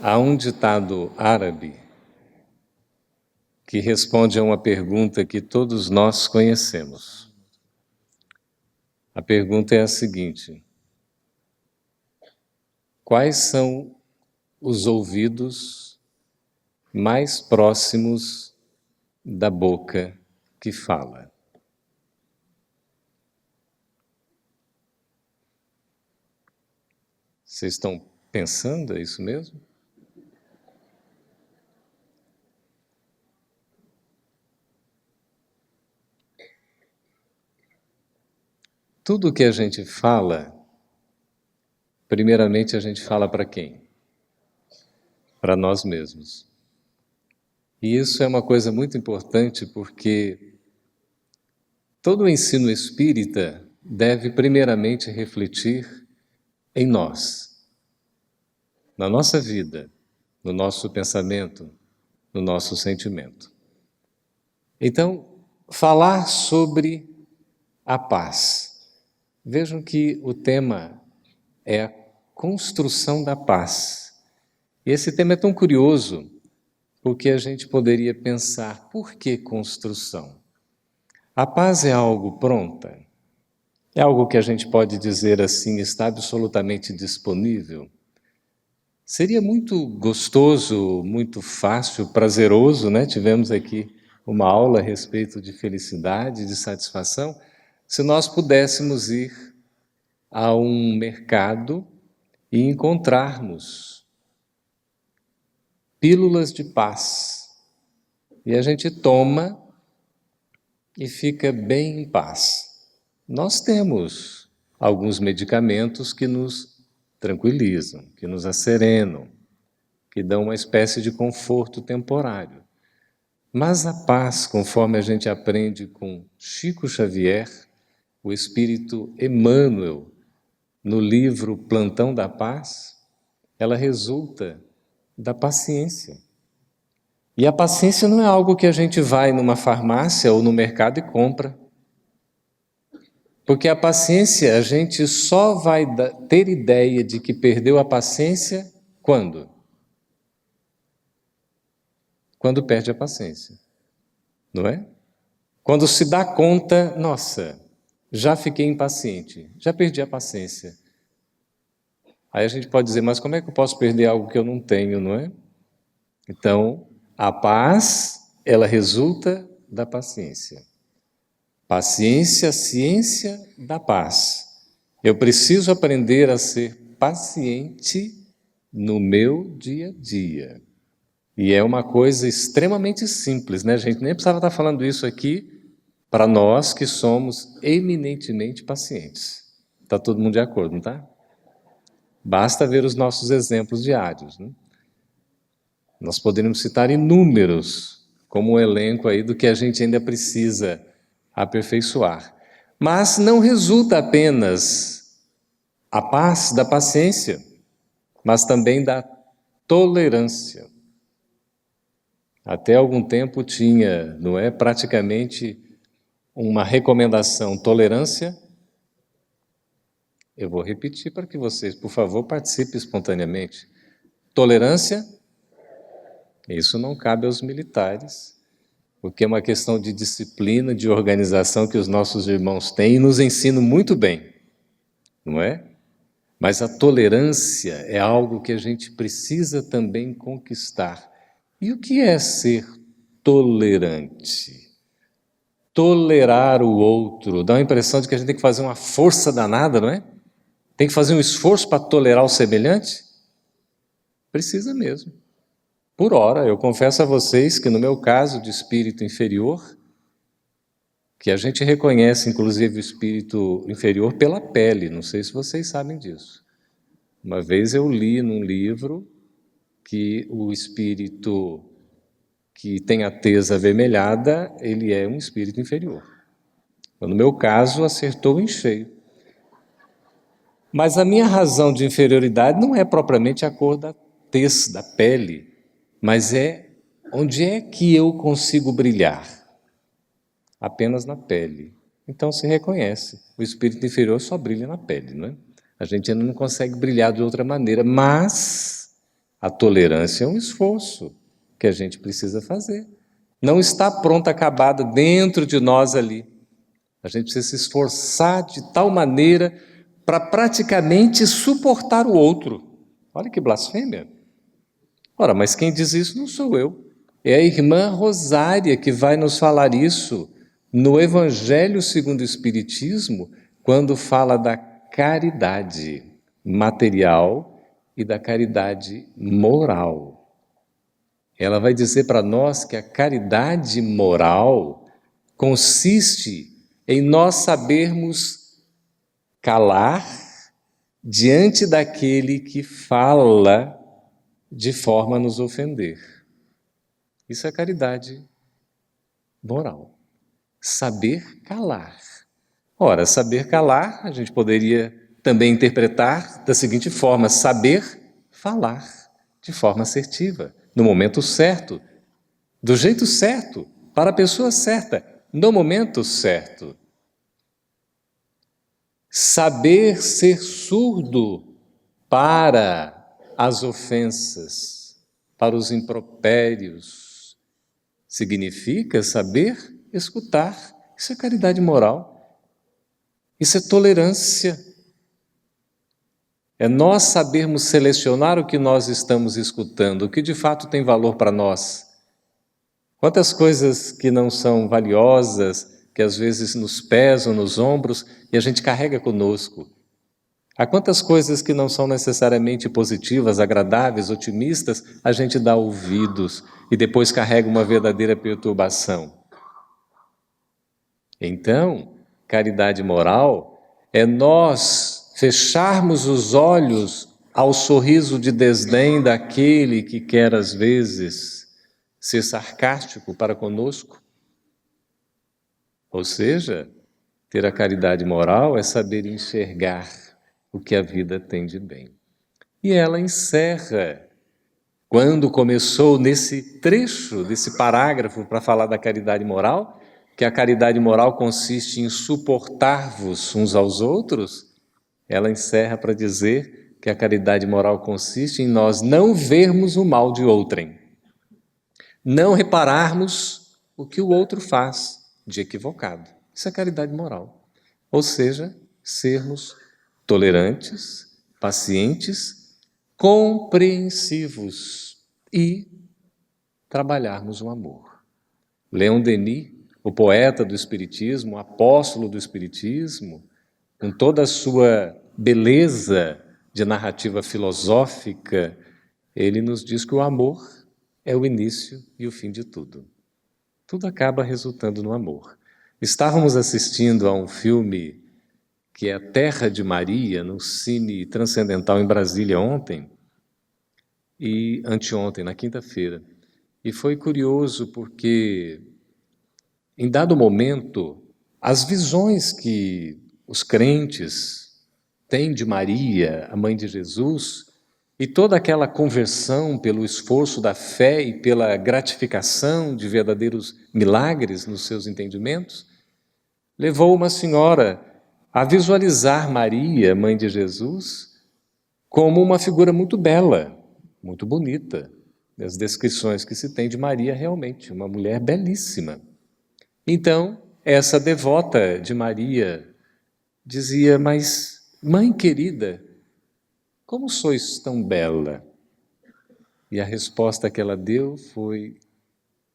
Há um ditado árabe que responde a uma pergunta que todos nós conhecemos. A pergunta é a seguinte: quais são os ouvidos mais próximos da boca que fala? Vocês estão pensando, é isso mesmo? Tudo que a gente fala, primeiramente a gente fala para quem? Para nós mesmos. E isso é uma coisa muito importante porque todo o ensino espírita deve primeiramente refletir em nós, na nossa vida, no nosso pensamento, no nosso sentimento. Então, falar sobre a paz. Vejam que o tema é a construção da paz. E esse tema é tão curioso, porque a gente poderia pensar, por que construção? A paz é algo pronta? É algo que a gente pode dizer assim, está absolutamente disponível? Seria muito gostoso, muito fácil, prazeroso, né? Tivemos aqui uma aula a respeito de felicidade, de satisfação, se nós pudéssemos ir a um mercado e encontrarmos pílulas de paz. E a gente toma e fica bem em paz. Nós temos alguns medicamentos que nos tranquilizam, que nos asserenam, que dão uma espécie de conforto temporário. Mas a paz, conforme a gente aprende com Chico Xavier, o Espírito Emmanuel, no livro Plantão da Paz, ela resulta da paciência. E a paciência não é algo que a gente vai numa farmácia ou no mercado e compra. Porque a paciência, a gente só vai ter ideia de que perdeu a paciência quando? Quando perde a paciência, não é? Quando se dá conta, nossa, já fiquei impaciente, já perdi a paciência. Aí a gente pode dizer, mas como é que eu posso perder algo que eu não tenho, não é? Então, a paz, ela resulta da paciência. Paciência, ciência da paz. Eu preciso aprender a ser paciente no meu dia a dia. E é uma coisa extremamente simples, né? A gente nem precisava estar falando isso aqui para nós que somos eminentemente pacientes. Está todo mundo de acordo, não está? Basta ver os nossos exemplos diários, né? Nós poderíamos citar inúmeros como um elenco aí do que a gente ainda precisa aperfeiçoar. Mas não resulta apenas a paz da paciência, mas também da tolerância. Até algum tempo tinha, não é, praticamente uma recomendação, tolerância. Eu vou repetir para que vocês, por favor, participem espontaneamente. Tolerância, isso não cabe aos militares, porque é uma questão de disciplina, de organização que os nossos irmãos têm e nos ensinam muito bem, não é? Mas a tolerância é algo que a gente precisa também conquistar. E o que é ser tolerante? Tolerar o outro, dá a impressão de que a gente tem que fazer uma força danada, não é? Tem que fazer um esforço para tolerar o semelhante? Precisa mesmo. Por ora, eu confesso a vocês que no meu caso de espírito inferior, que a gente reconhece inclusive o espírito inferior pela pele, não sei se vocês sabem disso. Uma vez eu li num livro que o espírito que tem a tez avermelhada, ele é um espírito inferior. No meu caso, acertou em cheio. Mas a minha razão de inferioridade não é propriamente a cor da tez, da pele, mas é onde é que eu consigo brilhar? Apenas na pele. Então se reconhece, o espírito inferior só brilha na pele, não é? A gente ainda não consegue brilhar de outra maneira, mas A tolerância é um esforço que a gente precisa fazer. Não está pronta, acabada dentro de nós ali. A gente precisa se esforçar de tal maneira para praticamente suportar o outro. Olha que blasfêmia. Ora, mas quem diz isso não sou eu. É a irmã Rosária que vai nos falar isso no Evangelho segundo o Espiritismo, quando fala da caridade material e da caridade moral. Ela vai dizer para nós que a caridade moral consiste em nós sabermos calar diante daquele que fala de forma a nos ofender. Isso é caridade moral. Saber calar. Ora, saber calar, a gente poderia também interpretar da seguinte forma: saber falar de forma assertiva, no momento certo, do jeito certo, para a pessoa certa, no momento certo. Saber ser surdo para as ofensas, para os impropérios, significa saber escutar. Isso é caridade moral. Isso é tolerância. É nós sabermos selecionar o que nós estamos escutando, o que de fato tem valor para nós. Quantas coisas que não são valiosas, que às vezes nos pesam nos ombros e a gente carrega conosco. Há quantas coisas que não são necessariamente positivas, agradáveis, otimistas, a gente dá ouvidos e depois carrega uma verdadeira perturbação. Então, caridade moral é nós fecharmos os olhos ao sorriso de desdém daquele que quer, às vezes, ser sarcástico para conosco. Ou seja, ter a caridade moral é saber enxergar o que a vida tem de bem. E ela encerra, quando começou nesse trecho, desse parágrafo para falar da caridade moral, que a caridade moral consiste em suportar-vos uns aos outros, ela encerra para dizer que a caridade moral consiste em nós não vermos o mal de outrem, não repararmos o que o outro faz de equivocado. Isso é caridade moral. Ou seja, sermos tolerantes, pacientes, compreensivos e trabalharmos o amor. Leon Denis, o poeta do Espiritismo, o apóstolo do Espiritismo, com toda a sua beleza de narrativa filosófica, ele nos diz que o amor é o início e o fim de tudo. Tudo acaba resultando no amor. Estávamos assistindo a um filme que é A Terra de Maria, no Cine Transcendental em Brasília ontem, e anteontem, na quinta-feira. E foi curioso porque, em dado momento, as visões que os crentes têm de Maria, a mãe de Jesus, e toda aquela conversão pelo esforço da fé e pela gratificação de verdadeiros milagres nos seus entendimentos, levou uma senhora a visualizar Maria, mãe de Jesus, como uma figura muito bela, muito bonita. As descrições que se tem de Maria, realmente, uma mulher belíssima. Então, essa devota de Maria dizia: mas, mãe querida, como sois tão bela? E a resposta que ela deu foi: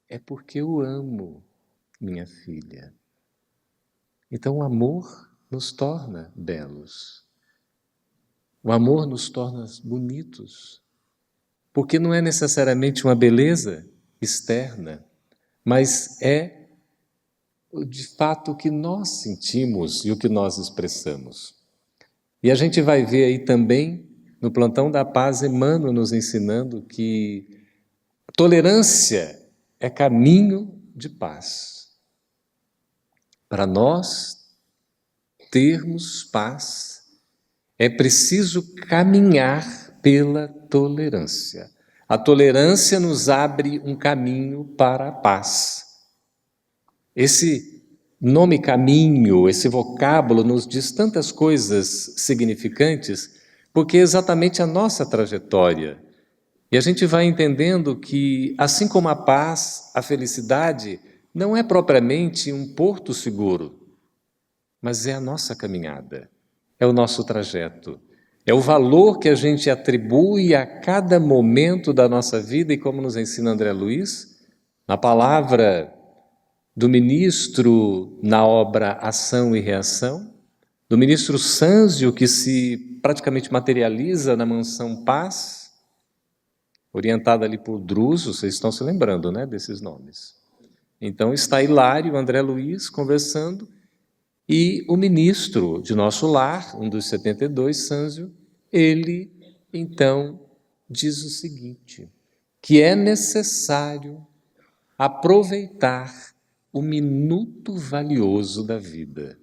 é porque eu amo minha filha. Então o amor nos torna belos. O amor nos torna bonitos. Porque não é necessariamente uma beleza externa, mas é de fato o que nós sentimos e o que nós expressamos. E a gente vai ver aí também, no Plantão da Paz, Emmanuel nos ensinando que tolerância é caminho de paz. Para nós termos paz, é preciso caminhar pela tolerância. A tolerância nos abre um caminho para a paz. Esse nome caminho, esse vocábulo nos diz tantas coisas significantes, porque é exatamente a nossa trajetória. E a gente vai entendendo que, assim como a paz, a felicidade não é propriamente um porto seguro, mas é a nossa caminhada, é o nosso trajeto, é o valor que a gente atribui a cada momento da nossa vida, e como nos ensina André Luiz, na palavra do ministro na obra Ação e Reação, do ministro Sanzio, que se praticamente materializa na Mansão Paz, orientada ali por Druso, vocês estão se lembrando, né, desses nomes. Então está Hilário, André Luiz conversando, e o ministro de nosso lar, um dos 72, Sanzio, ele então diz o seguinte, que é necessário aproveitar o minuto valioso da vida,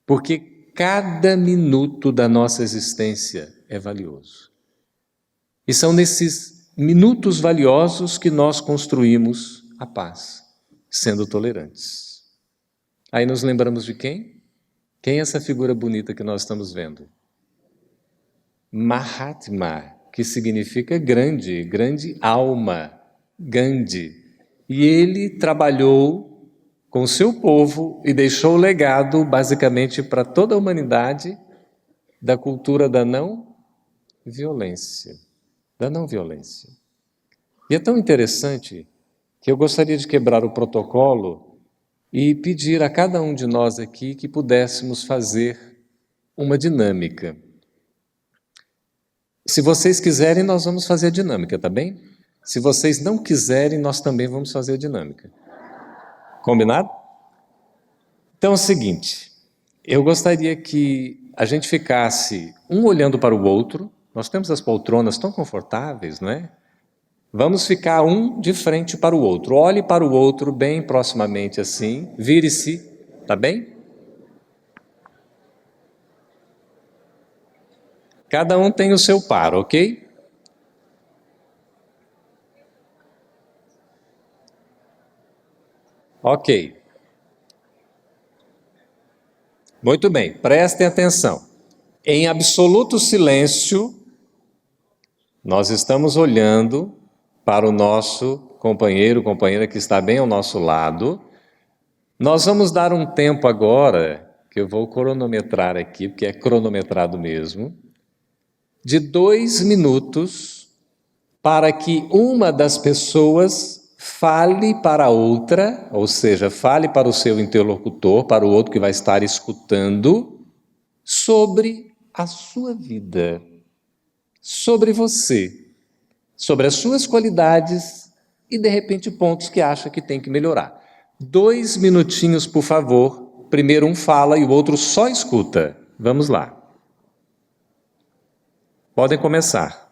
porque cada minuto da nossa existência é valioso. E são nesses minutos valiosos que nós construímos a paz, sendo tolerantes. Aí nos lembramos de quem? Quem é essa figura bonita que nós estamos vendo? Mahatma, que significa grande, grande alma, Gandhi. E ele trabalhou com o seu povo e deixou o legado, basicamente, para toda a humanidade, da cultura da não violência. Da não violência. E é tão interessante que eu gostaria de quebrar o protocolo e pedir a cada um de nós aqui que pudéssemos fazer uma dinâmica. Se vocês quiserem, nós vamos fazer a dinâmica, tá bem? Se vocês não quiserem, nós também vamos fazer a dinâmica. Combinado? Então é o seguinte, eu gostaria que a gente ficasse um olhando para o outro, nós temos as poltronas tão confortáveis, não é? Vamos ficar um de frente para o outro, olhe para o outro bem proximamente assim, vire-se, tá bem? Cada um tem o seu par, ok? Ok. Muito bem, prestem atenção. Em absoluto silêncio, nós estamos olhando para o nosso companheiro, companheira que está bem ao nosso lado. Nós vamos dar um tempo agora, que eu vou cronometrar aqui, porque é cronometrado mesmo, de 2 minutos para que uma das pessoas fale para a outra, ou seja, fale para o seu interlocutor, para o outro que vai estar escutando, sobre a sua vida, sobre você, sobre as suas qualidades e, de repente, pontos que acha que tem que melhorar. 2 minutinhos, por favor. Primeiro um fala e o outro só escuta. Vamos lá. Podem começar.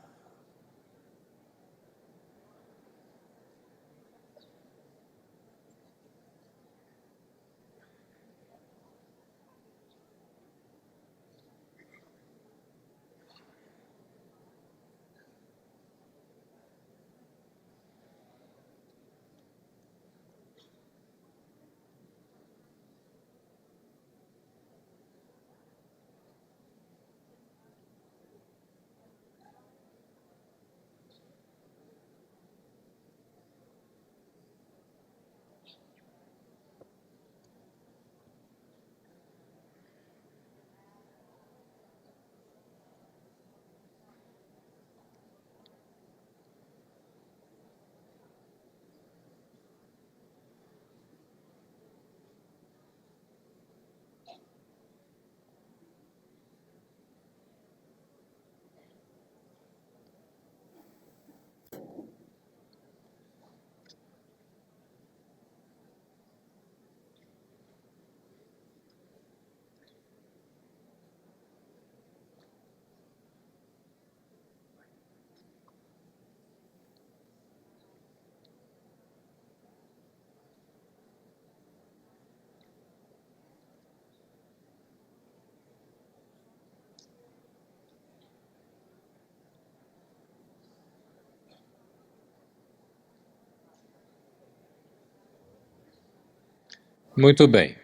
Muito bem.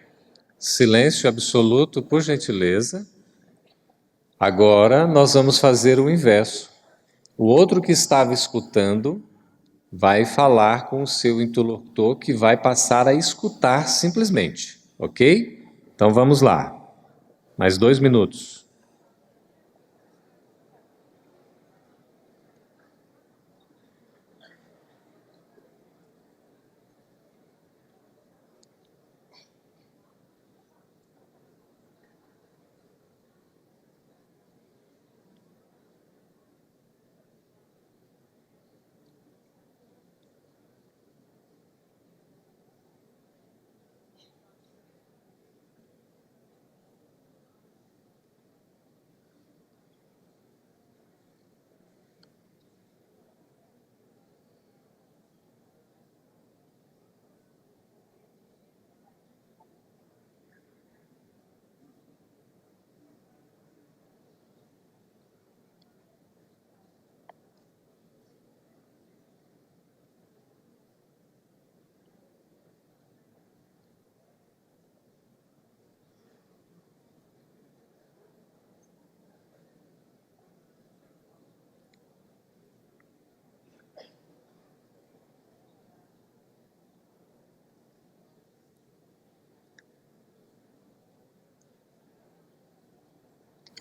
Silêncio absoluto, por gentileza. Agora nós vamos fazer o inverso. O outro que estava escutando vai falar com o seu interlocutor, que vai passar a escutar simplesmente, ok? Então vamos lá, mais 2 minutos.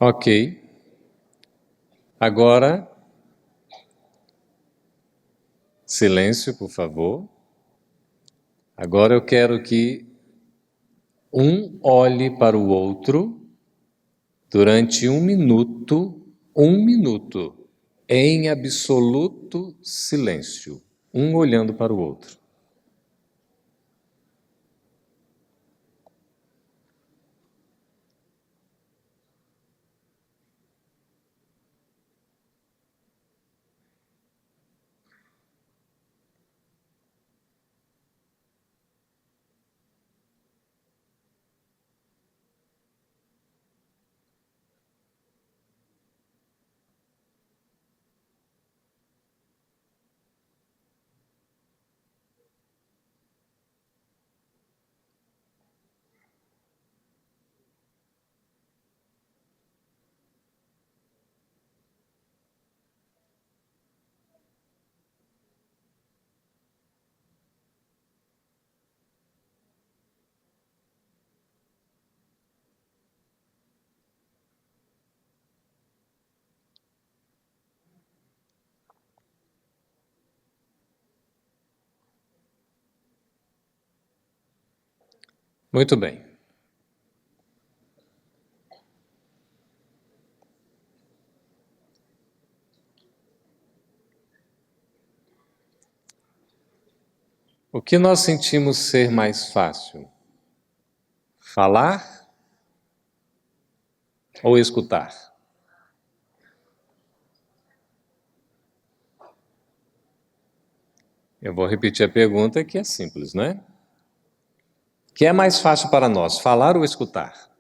Ok. Agora, silêncio, por favor. Agora eu quero que um olhe para o outro durante 1 minuto, em absoluto silêncio, um olhando para o outro. Muito bem. O que nós sentimos ser mais fácil? Falar ou escutar? Eu vou repetir a pergunta, que é simples, não é? O que é mais fácil para nós, falar ou escutar?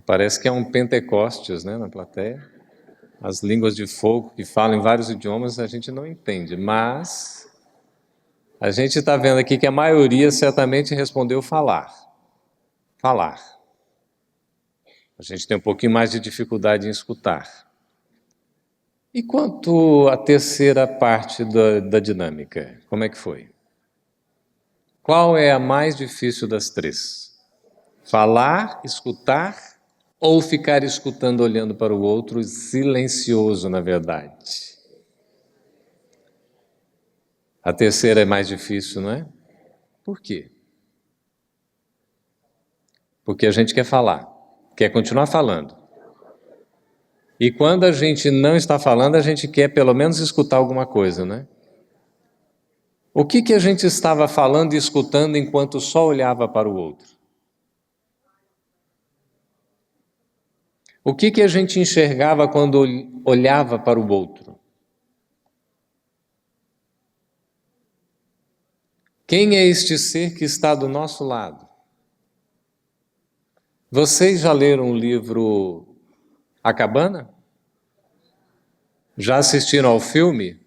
Parece que é um Pentecostes, né, na plateia. As línguas de fogo que falam em vários idiomas a gente não entende, mas a gente está vendo aqui que a maioria certamente respondeu falar. Falar. A gente tem um pouquinho mais de dificuldade em escutar. E quanto à terceira parte da dinâmica, como é que foi? Qual é a mais difícil das três? Falar, escutar ou ficar escutando, olhando para o outro, silencioso, na verdade? A terceira é mais difícil, não é? Por quê? Porque a gente quer falar, quer continuar falando. E quando a gente não está falando, a gente quer pelo menos escutar alguma coisa, né? O que a gente estava falando e escutando enquanto só olhava para o outro? O que a gente enxergava quando olhava para o outro? Quem é este ser que está do nosso lado? Vocês já leram o livro A Cabana? Já assistiram ao filme?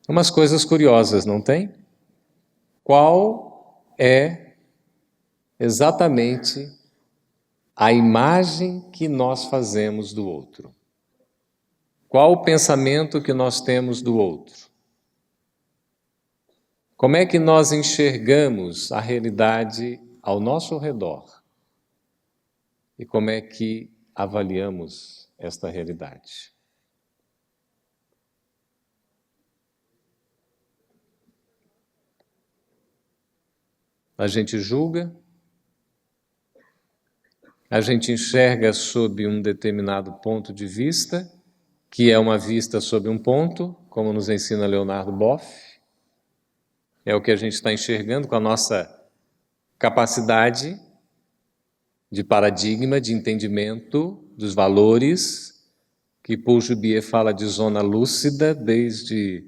Umas coisas curiosas, não tem? Qual é exatamente a imagem que nós fazemos do outro. Qual o pensamento que nós temos do outro? Como é que nós enxergamos a realidade ao nosso redor? E como é que avaliamos esta realidade? A gente julga, a gente enxerga sob um determinado ponto de vista, que é uma vista sob um ponto, como nos ensina Leonardo Boff. É o que a gente está enxergando com a nossa capacidade de paradigma, de entendimento dos valores, que Paul Jubier fala de zona lúcida desde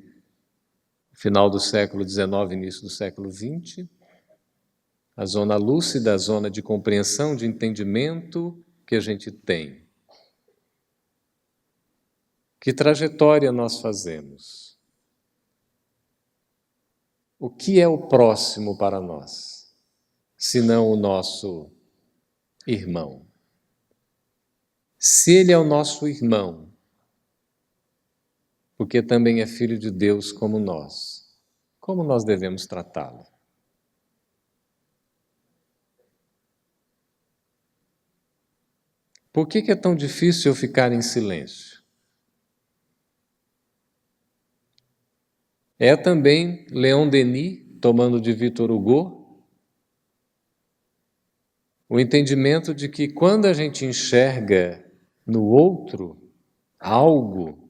o final do século XIX, início do século XX. A zona lúcida, a zona de compreensão, de entendimento que a gente tem. Que trajetória nós fazemos? O que é o próximo para nós, senão o nosso irmão? Se ele é o nosso irmão, porque também é filho de Deus como nós devemos tratá-lo? Por que é tão difícil eu ficar em silêncio? É também Leon Denis, tomando de Victor Hugo, o entendimento de que quando a gente enxerga no outro algo,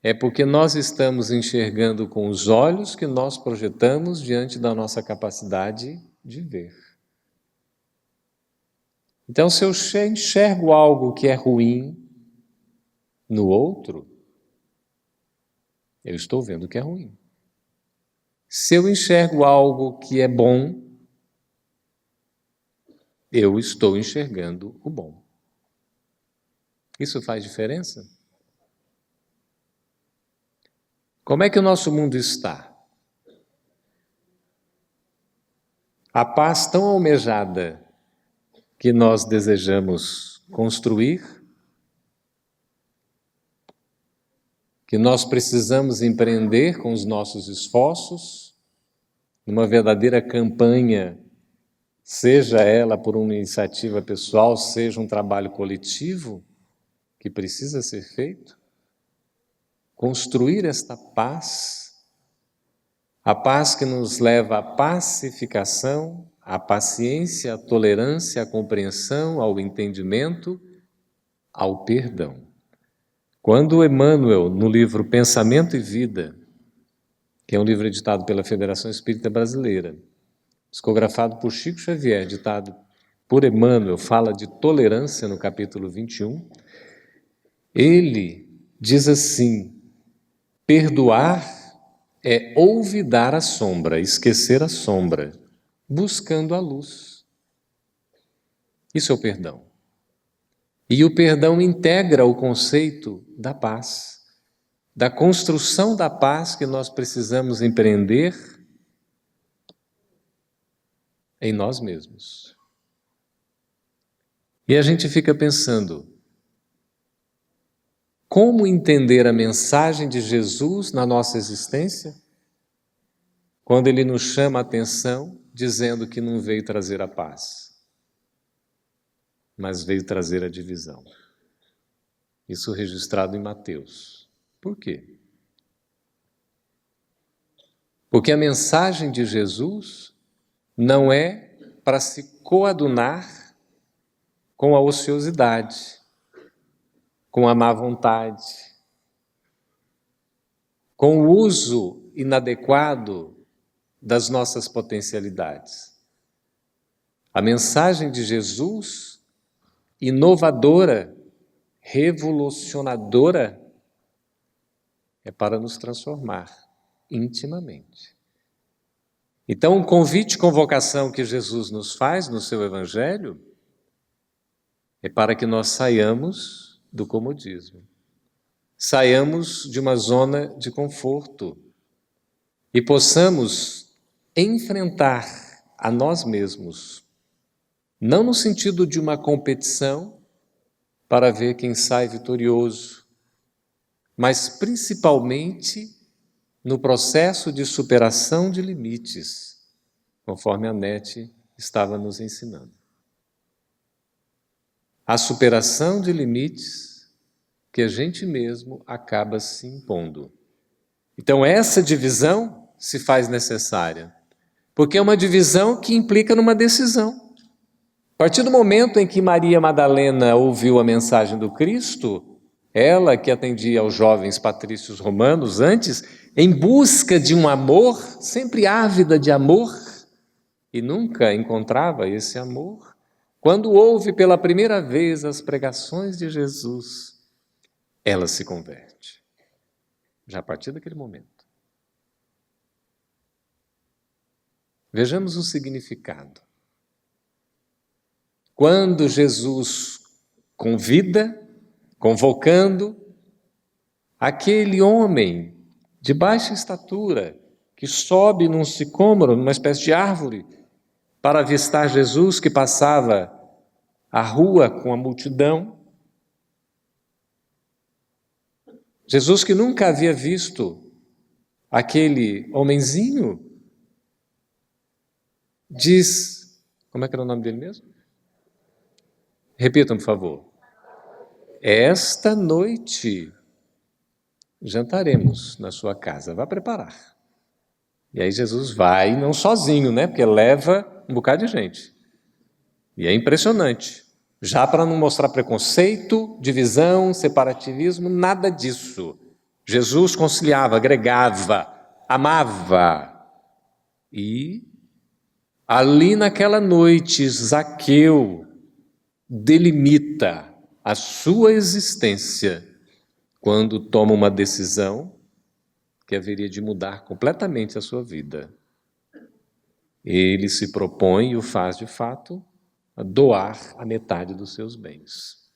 é porque nós estamos enxergando com os olhos que nós projetamos diante da nossa capacidade de ver. Então, se eu enxergo algo que é ruim no outro, eu estou vendo que é ruim. Se eu enxergo algo que é bom, eu estou enxergando o bom. Isso faz diferença? Como é que o nosso mundo está? A paz tão almejada que nós desejamos construir, que nós precisamos empreender com os nossos esforços, numa verdadeira campanha, seja ela por uma iniciativa pessoal, seja um trabalho coletivo que precisa ser feito, construir esta paz, a paz que nos leva à pacificação, à paciência, à tolerância, à compreensão, ao entendimento, ao perdão. Quando Emmanuel, no livro Pensamento e Vida, que é um livro editado pela Federação Espírita Brasileira, psicografado por Chico Xavier, ditado por Emmanuel, fala de tolerância no capítulo 21, ele diz assim: perdoar é olvidar a sombra, esquecer a sombra, buscando a luz. Isso é o perdão. E o perdão integra o conceito da paz, da construção da paz que nós precisamos empreender em nós mesmos. E a gente fica pensando, como entender a mensagem de Jesus na nossa existência, quando Ele nos chama a atenção, dizendo que não veio trazer a paz, mas veio trazer a divisão. Isso registrado em Mateus. Por quê? Porque a mensagem de Jesus não é para se coadunar com a ociosidade, com a má vontade, com o uso inadequado das nossas potencialidades. A mensagem de Jesus, inovadora, revolucionadora, é para nos transformar intimamente. Então, o convite, convocação que Jesus nos faz no seu Evangelho é para que nós saiamos do comodismo, saiamos de uma zona de conforto e possamos enfrentar a nós mesmos Não no sentido de uma competição para ver quem sai vitorioso, mas principalmente no processo de superação de limites, conforme a Nete estava nos ensinando. A superação de limites que a gente mesmo acaba se impondo. Então essa divisão se faz necessária, porque é uma divisão que implica numa decisão. A partir do momento em que Maria Madalena ouviu a mensagem do Cristo, ela que atendia aos jovens patrícios romanos antes, em busca de um amor, sempre ávida de amor, e nunca encontrava esse amor, quando ouve pela primeira vez as pregações de Jesus, ela se converte. Já a partir daquele momento. Vejamos o significado. Quando Jesus convida, convocando aquele homem de baixa estatura, que sobe num sicômoro, numa espécie de árvore, para avistar Jesus que passava a rua com a multidão. Jesus que nunca havia visto aquele homenzinho, diz, como é que era o nome dele mesmo? Repitam, por favor. Esta noite jantaremos na sua casa, vá preparar. E aí Jesus vai, não sozinho, né? Porque leva um bocado de gente. E é impressionante. Já para não mostrar preconceito, divisão, separativismo, nada disso. Jesus conciliava, agregava, amava. E ali naquela noite, Zaqueu delimita a sua existência quando toma uma decisão que haveria de mudar completamente a sua vida. Ele se propõe e o faz de fato a doar a metade dos seus bens.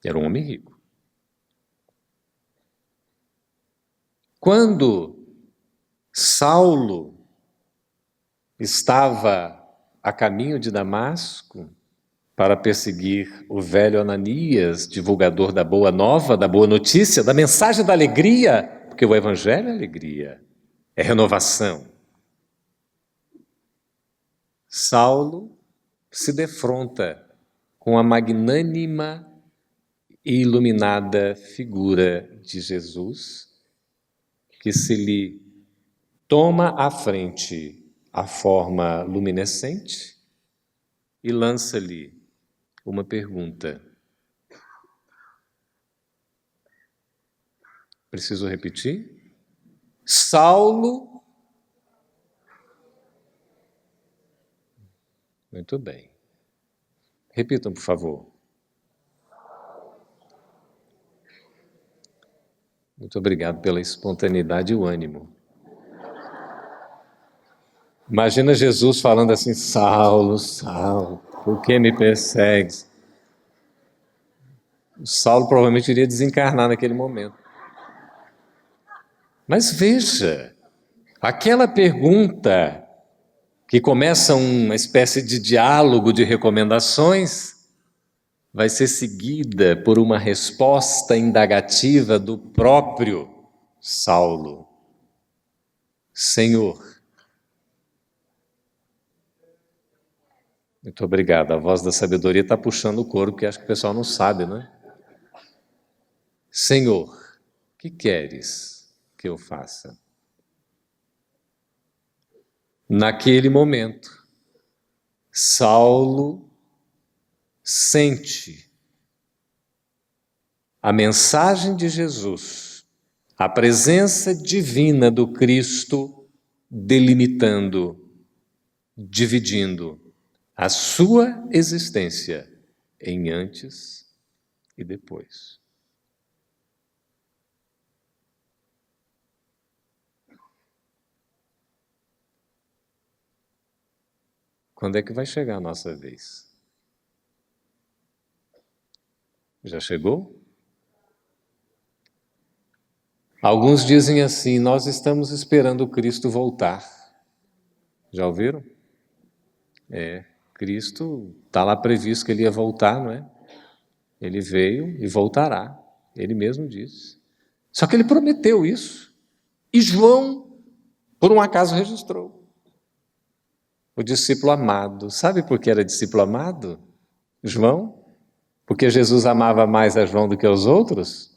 Era um homem rico. Quando Saulo estava a caminho de Damasco para perseguir o velho Ananias, divulgador da boa nova, da boa notícia, da mensagem da alegria, porque o Evangelho é alegria, é renovação. Saulo se defronta com a magnânima e iluminada figura de Jesus, que se lhe toma à frente a forma luminescente e lança-lhe uma pergunta. Preciso repetir? Saulo. Muito bem. Repitam, por favor. Muito obrigado pela espontaneidade e o ânimo. Imagina Jesus falando assim, Saulo, Saulo, por que me persegues? O Saulo provavelmente iria desencarnar naquele momento. Mas veja, aquela pergunta que começa uma espécie de diálogo de recomendações, vai ser seguida por uma resposta indagativa do próprio Saulo. Senhor. Muito obrigado. A voz da sabedoria está puxando o coro, porque acho que o pessoal não sabe, não é? Senhor, que queres que eu faça? Naquele momento, Saulo sente a mensagem de Jesus, a presença divina do Cristo delimitando, dividindo a sua existência em antes e depois. Quando é que vai chegar a nossa vez? Já chegou? Alguns dizem assim, nós estamos esperando o Cristo voltar. Já ouviram? É. Cristo, está lá previsto que ele ia voltar, não é? Ele veio e voltará, ele mesmo disse. Só que ele prometeu isso. E João, por um acaso, registrou. O discípulo amado. Sabe por que era discípulo amado? João? Porque Jesus amava mais a João do que aos outros?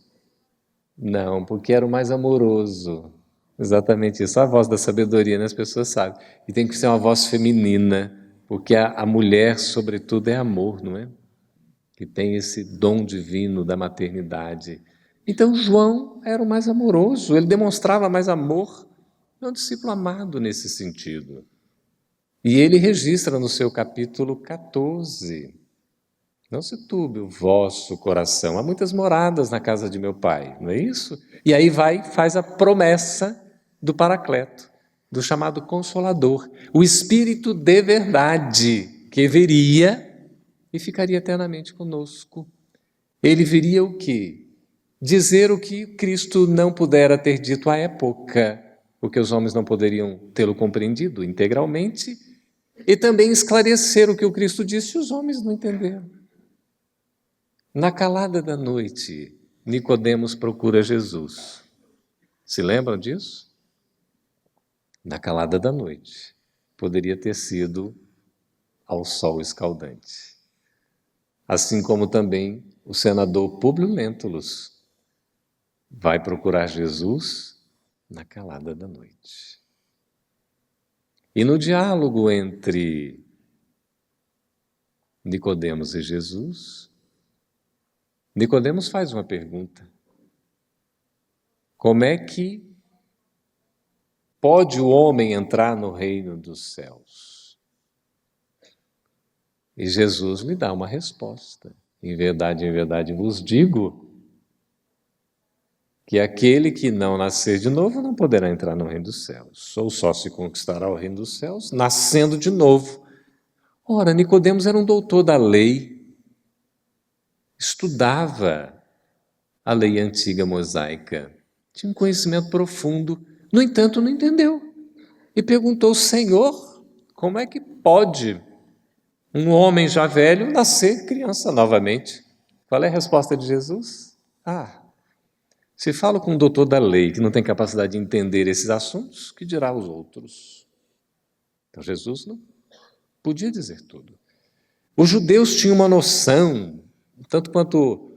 Não, porque era o mais amoroso. Exatamente isso. A voz da sabedoria, né? As pessoas sabem. E tem que ser uma voz feminina, porque a mulher, sobretudo, é amor, não é? Que tem esse dom divino da maternidade. Então, João era o mais amoroso, ele demonstrava mais amor. É um discípulo amado nesse sentido. E ele registra no seu capítulo 14. Não se turbe o vosso coração. Há muitas moradas na casa de meu pai, não é isso? E aí faz a promessa do Paracleto, do chamado Consolador, o Espírito de verdade, que viria e ficaria eternamente conosco. Ele viria o quê? Dizer o que Cristo não pudera ter dito à época, porque os homens não poderiam tê-lo compreendido integralmente, e também esclarecer o que o Cristo disse e os homens não entenderam. Na calada da noite, Nicodemos procura Jesus. Se lembram disso? Na calada da noite. Poderia ter sido ao sol escaldante. Assim como também o senador Públio Lentulus vai procurar Jesus na calada da noite. E no diálogo entre Nicodemos e Jesus, Nicodemos faz uma pergunta: como é que pode o homem entrar no reino dos céus? E Jesus lhe dá uma resposta: em verdade vos digo que aquele que não nascer de novo não poderá entrar no reino dos céus, ou só se conquistará o reino dos céus nascendo de novo. Ora, Nicodemos era um doutor da lei, estudava a lei antiga mosaica, tinha um conhecimento profundo, no entanto não entendeu. E perguntou: Senhor, como é que pode um homem já velho nascer criança novamente? Qual é a resposta de Jesus? Se falo com um doutor da lei que não tem capacidade de entender esses assuntos, que dirá os outros? Então Jesus não podia dizer tudo. Os judeus tinham uma noção, tanto quanto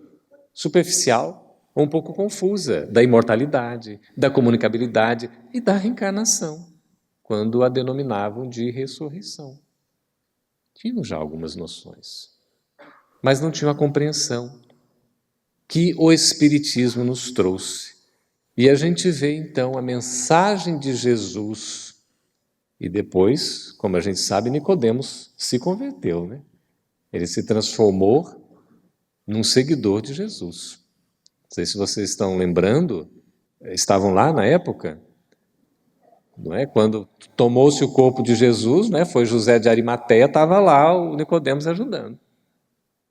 superficial, ou um pouco confusa, da imortalidade, da comunicabilidade e da reencarnação, quando a denominavam de ressurreição. Tinham já algumas noções, mas não tinham a compreensão que o Espiritismo nos trouxe. E a gente vê então a mensagem de Jesus e depois, como a gente sabe, Nicodemos se converteu, né? Ele se transformou num seguidor de Jesus. Não sei se vocês estão lembrando, estavam lá na época, não é? Quando tomou-se o corpo de Jesus, né? Foi José de Arimateia, estava lá o Nicodemos ajudando.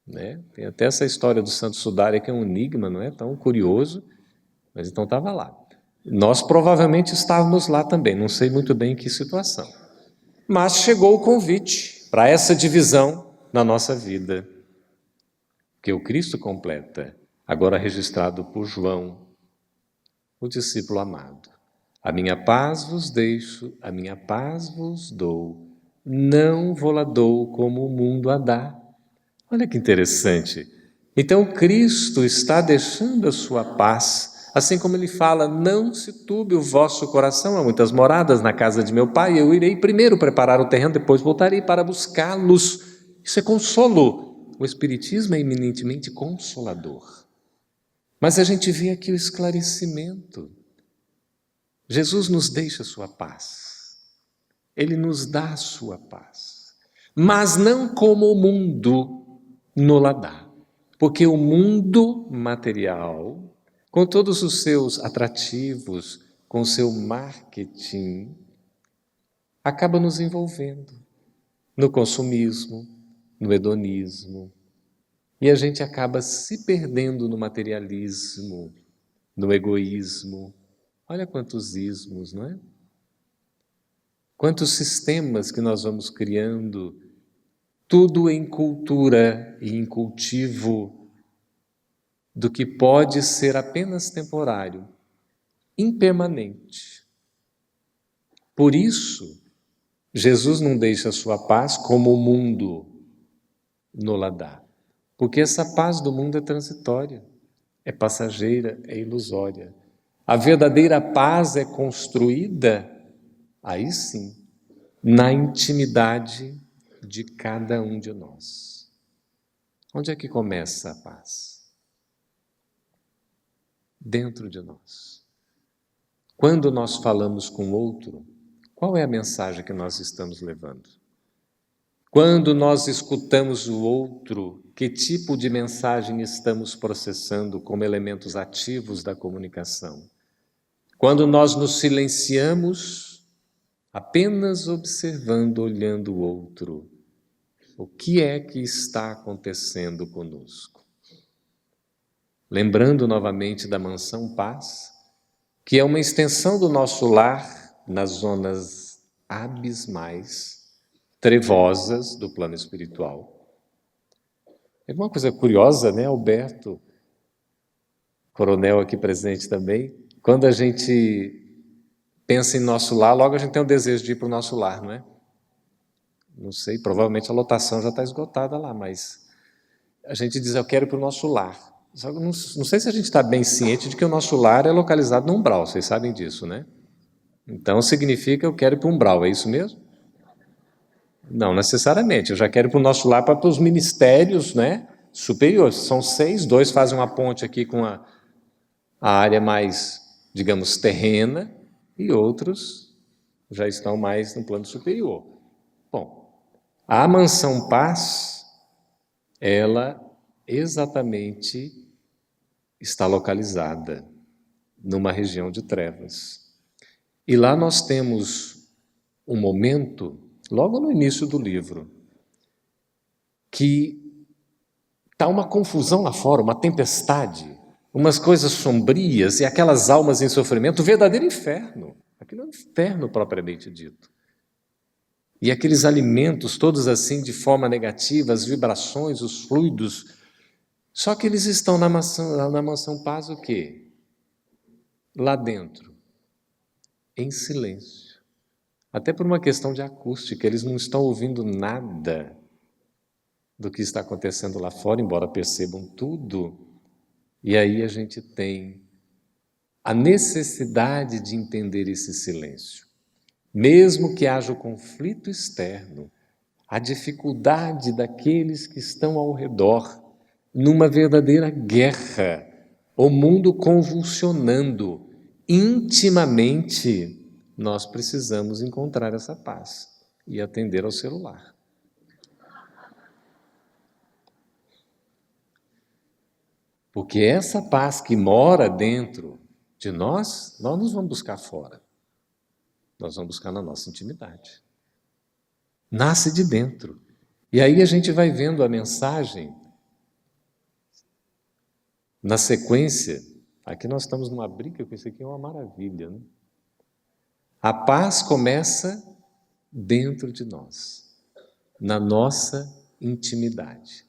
Né? Tem até essa história do Santo Sudário que é um enigma, não é tão curioso, mas então estava lá. Nós provavelmente estávamos lá também, não sei muito bem em que situação. Mas chegou o convite para essa divisão na nossa vida, que o Cristo completa, agora registrado por João, o discípulo amado. A minha paz vos deixo, a minha paz vos dou, não vou-la dou como o mundo a dá. Olha que interessante. Então Cristo está deixando a sua paz, assim como ele fala: não se turbe o vosso coração, há muitas moradas na casa de meu pai, eu irei primeiro preparar o terreno, depois voltarei para buscá-los. Isso é consolo. O Espiritismo é eminentemente consolador. Mas a gente vê aqui o esclarecimento. Jesus nos deixa a sua paz. Ele nos dá a sua paz. Mas não como o mundo no-la dá. Porque o mundo material, com todos os seus atrativos, com o seu marketing, acaba nos envolvendo no consumismo, no hedonismo. E a gente acaba se perdendo no materialismo, no egoísmo. Olha quantos ismos, não é? Quantos sistemas que nós vamos criando tudo em cultura e em cultivo do que pode ser apenas temporário, impermanente. Por isso, Jesus não deixa a sua paz como o mundo nos dá, porque essa paz do mundo é transitória, é passageira, é ilusória. A verdadeira paz é construída, aí sim, na intimidade de cada um de nós. Onde é que começa a paz? Dentro de nós. Quando nós falamos com o outro, qual é a mensagem que nós estamos levando? Quando nós escutamos o outro, que tipo de mensagem estamos processando como elementos ativos da comunicação? Quando nós nos silenciamos, apenas observando, olhando o outro, o que é que está acontecendo conosco? Lembrando novamente da Mansão Paz, que é uma extensão do nosso lar nas zonas abismais, trevosas do plano espiritual. É uma coisa curiosa, né, Alberto, coronel aqui presente também, quando a gente pensa em nosso lar, logo a gente tem o desejo de ir para o nosso lar, não é? Não sei, provavelmente a lotação já está esgotada lá, mas a gente diz, eu quero ir para o nosso lar. Só que não sei se a gente está bem ciente de que o nosso lar é localizado no umbral, vocês sabem disso, né? Então significa eu quero ir para o umbral, é isso mesmo? Não necessariamente, eu já quero ir para o nosso lar para os ministérios, né, superiores. São 6, 2 fazem uma ponte aqui com a área mais, digamos, terrena, e outros já estão mais no plano superior. Bom, a Mansão Paz, ela exatamente está localizada numa região de trevas. E lá nós temos um momento, logo no início do livro, que está uma confusão lá fora, uma tempestade, umas coisas sombrias e aquelas almas em sofrimento, o verdadeiro inferno. Aquilo é um inferno propriamente dito. E aqueles alimentos todos assim de forma negativa, as vibrações, os fluidos. Só que eles estão na Mansão Paz o quê? Lá dentro, em silêncio. Até por uma questão de acústica, eles não estão ouvindo nada do que está acontecendo lá fora, embora percebam tudo. E aí a gente tem a necessidade de entender esse silêncio. Mesmo que haja o conflito externo, a dificuldade daqueles que estão ao redor, numa verdadeira guerra, o mundo convulsionando, intimamente, nós precisamos encontrar essa paz e atender ao celular. Porque essa paz que mora dentro de nós, nós não vamos buscar fora. Nós vamos buscar na nossa intimidade. Nasce de dentro. E aí a gente vai vendo a mensagem na sequência. Aqui nós estamos numa briga, com isso aqui é uma maravilha, né? A paz começa dentro de nós, na nossa intimidade.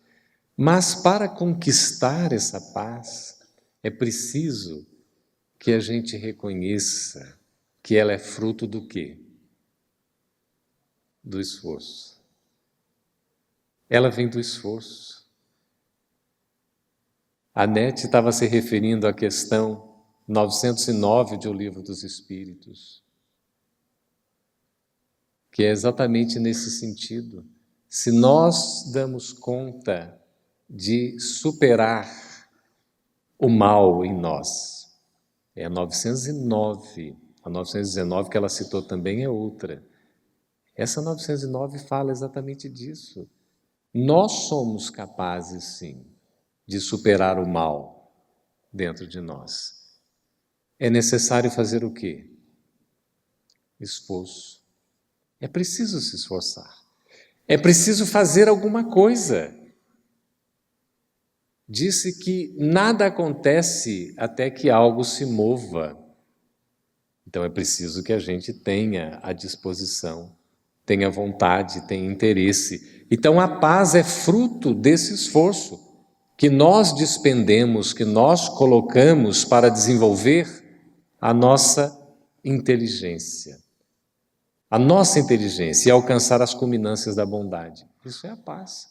Mas para conquistar essa paz, é preciso que a gente reconheça que ela é fruto do quê? Do esforço. Ela vem do esforço. A Nete estava se referindo à questão 909 de O Livro dos Espíritos, que é exatamente nesse sentido. Se nós damos conta de superar o mal em nós, é a 909, a 919 que ela citou também é outra. Essa 909 fala exatamente disso. Nós somos capazes, sim, de superar o mal dentro de nós. É necessário fazer o quê? Esforço. É preciso se esforçar. É preciso fazer alguma coisa. Disse que nada acontece até que algo se mova. Então é preciso que a gente tenha a disposição, tenha vontade, tenha interesse. Então a paz é fruto desse esforço que nós despendemos, que nós colocamos para desenvolver a nossa inteligência. A nossa inteligência e alcançar as culminâncias da bondade. Isso é a paz.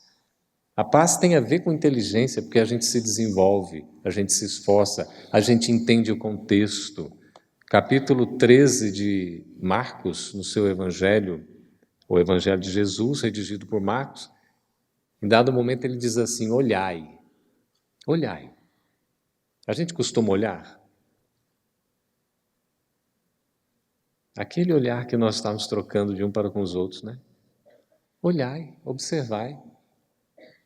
A paz tem a ver com inteligência, porque a gente se desenvolve, a gente se esforça, a gente entende o contexto. Capítulo 13 de Marcos, no seu Evangelho, o Evangelho de Jesus, redigido por Marcos, em dado momento ele diz assim: olhai, olhai. A gente costuma olhar? Aquele olhar que nós estamos trocando de um para com os outros, né? Olhai, observai,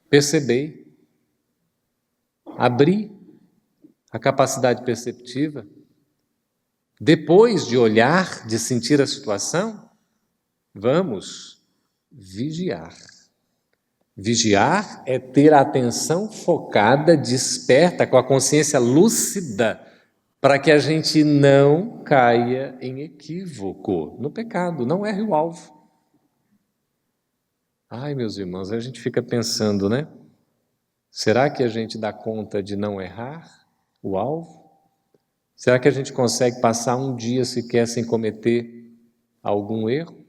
percebei, abri a capacidade perceptiva. Depois de olhar, de sentir a situação, vamos vigiar. Vigiar é ter a atenção focada, desperta, com a consciência lúcida, para que a gente não caia em equívoco, no pecado, não erre o alvo. Ai, meus irmãos, a gente fica pensando, né? Será que a gente dá conta de não errar o alvo? Será que a gente consegue passar um dia sequer sem cometer algum erro?